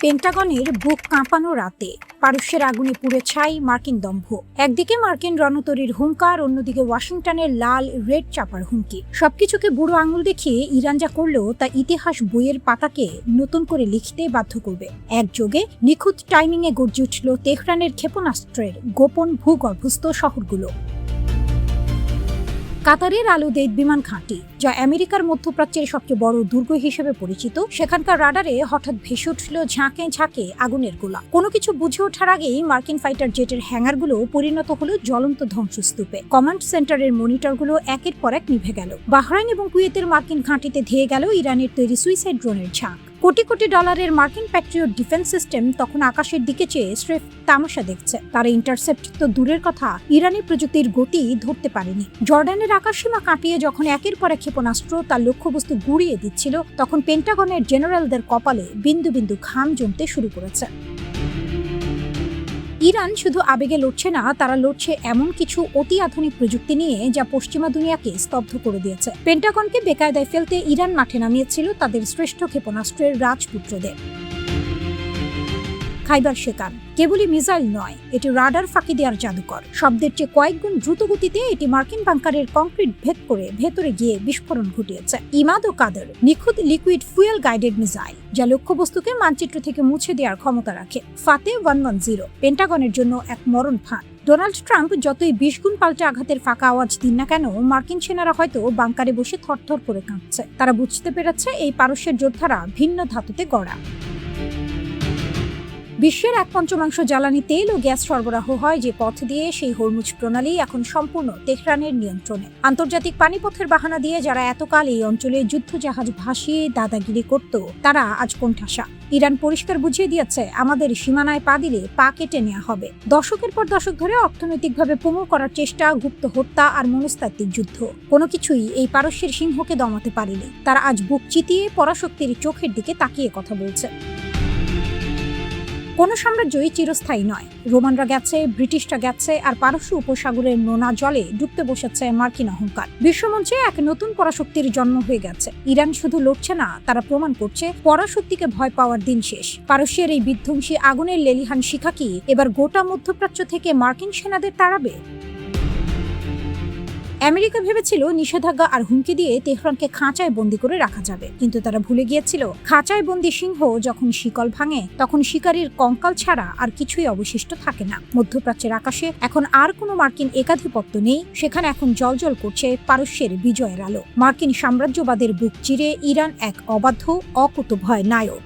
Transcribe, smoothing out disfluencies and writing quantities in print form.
পেন্টাগনের বুক কাঁপানো রাতে পারস্যের আগুনে পুড়ে ছাই মার্কিন দম্ভ। একদিকে মার্কিন রণতরীর হুঙ্কার, অন্যদিকে ওয়াশিংটনের লাল রেড চাপার হুমকি। সবকিছুকে বুড়ো আঙুল দেখিয়ে ইরান যা করলেও তা ইতিহাস বইয়ের পাতাকে নতুন করে লিখতে বাধ্য করবে। একযোগে নিখুঁত টাইমিংয়ে গর্জে উঠল তেহরানের ক্ষেপণাস্ত্রের গোপন ভূগর্ভস্থ শহরগুলো। কাতারের আলুদেইদ বিমান ঘাঁটি, যা আমেরিকার মধ্যপ্রাচ্যের সবচেয়ে বড় দুর্গ হিসেবে পরিচিত, সেখানকার রাডারে হঠাৎ ভেসে উঠল ঝাঁকে ঝাঁকে আগুনের গোলা। কোনো কিছু বুঝে ওঠার আগেই মার্কিন ফাইটার জেটের হ্যাঙ্গারগুলো পরিণত হলো জ্বলন্ত ধ্বংসস্তূপে। কমান্ড সেন্টারের মনিটরগুলো একের পর এক নিভে গেল। বাহরাইন এবং কুয়েতের মার্কিন ঘাঁটিতে ধেয়ে গেল ইরানের তৈরি সুইসাইড ড্রোনের ঝাঁক। কোটি কোটি ডলারের মার্কিন প্যাট্রিয়ট ডিফেন্স সিস্টেম তখন আকাশের দিকে চেয়ে স্রেফ তামাশা দেখছে। তারা ইন্টারসেপ্ট তো দূরের কথা, ইরানি প্রযুক্তির গতি ধরতে পারেনি। জর্ডানের আকাশসীমা কাটিয়ে যখন একের পর এক ক্ষেপণাস্ত্র তার লক্ষ্যবস্তু গুড়িয়ে দিচ্ছিল, তখন পেন্টাগনের জেনারেলদের কপালে বিন্দু বিন্দু ঘাম জমতে শুরু করেছে। ইরান শুধু আবেগে লড়ছে না, তারা লড়ছে এমন কিছু অতি আধুনিক প্রযুক্তি নিয়ে যা পশ্চিমা দুনিয়াকে স্তব্ধ করে দিয়েছে। পেন্টাগনকে বেকায়দায় ফেলতে ইরান মাঠে নামিয়েছিল তাদের শ্রেষ্ঠ ক্ষেপণাস্ত্রের রাজপুত্রদের। খাইবার শেকান কেবলই মিসাইল নয়, এটি রাডার ফাঁকি দেওয়ার জাদুকর। শব্দের চেয়ে কয়েক গুণ দ্রুত গতিতে এটি মার্কিন বাংকারের কংক্রিট ভেদ করে ভেতরে গিয়ে বিস্ফোরণ ঘটিয়েছে। ইমাদ ও কাদের নিখুঁত লিকুইড ফুয়েল গাইডেড মিসাইল, যা লক্ষ্যবস্তুকে মানচিত্র থেকে মুছে দেওয়ার ক্ষমতা রাখে। ফাতে 110 পেন্টাগনের জন্য এক মরণ ফাঁদ। ডোনাল্ড ট্রাম্প যতই 20 গুণ পাল্টে আঘাতের ফাঁকা আওয়াজ দিন না কেন, মার্কিন সেনারা হয়তো বাংকারে বসে থরথর করে কাঁপছে। তারা বুঝতে পেরেছে এই পারস্যের যোদ্ধারা ভিন্ন ধাতুতে গড়া। বিশ্বের 1/5 জ্বালানি তেল ও গ্যাস সরবরাহ হয় যে পথ দিয়ে, সেই হরমুজ প্রণালী এখন সম্পূর্ণ তেহরানের নিয়ন্ত্রণে। আন্তর্জাতিক পানিপথের বাহানা দিয়ে যারা এতকাল এই অঞ্চলে যুদ্ধজাহাজ ভাসিয়ে দাদাগিরি করত, তারা আজ কোণঠাসা। ইরান পরিষ্কার বুঝিয়ে দিয়েছে, আমাদের সীমানায় পা দিলে পা কেটে নেওয়া হবে। দশকের পর দশক ধরে অর্থনৈতিকভাবে পুঙ্গু করার চেষ্টা, গুপ্ত হত্যা আর মনস্তাত্ত্বিক যুদ্ধ, কোনো কিছুই এই পারস্যের সিংহকে দমাতে পারেনি। তারা আজ বুক চিতিয়ে পরাশক্তির চোখের দিকে তাকিয়ে কথা বলছে। কোনো সাম্রাজ্যই চিরস্থায়ী নয়। রোমানরা গেছে, ব্রিটিশরা গেছে, আর পারস্য উপসাগরের নোনা জলে ডুবতে বসেছে মার্কিন অহংকার। বিশ্বমঞ্চে এক নতুন পরাশক্তির জন্ম হয়ে গেছে। ইরান শুধু লড়ছে না, তারা প্রমাণ করছে পরাশক্তিকে ভয় পাওয়ার দিন শেষ। পারস্যের এই বিধ্বংসী আগুনের লেলিহান শিখা কি এবার গোটা মধ্যপ্রাচ্য থেকে মার্কিন সেনাদের তাড়াবে? আমেরিকা ভেবেছিল নিষেধাজ্ঞা আর হুমকি দিয়ে তেহরানকে খাঁচায় বন্দি করে রাখা যাবে, কিন্তু তারা ভুলে গিয়েছিল, খাঁচায় বন্দি সিংহ যখন শিকল ভাঙে, তখন শিকারীর কঙ্কাল ছাড়া আর কিছুই অবশিষ্ট থাকে না। মধ্যপ্রাচ্যের আকাশে এখন আর কোনো মার্কিন একাধিপত্য নেই, সেখানে এখন জ্বলজ্বল করছে পারস্যের বিজয়ের আলো। মার্কিন সাম্রাজ্যবাদের বুক চিরে ইরান এক অবাধ্য, অকুতোভয় নায়ক।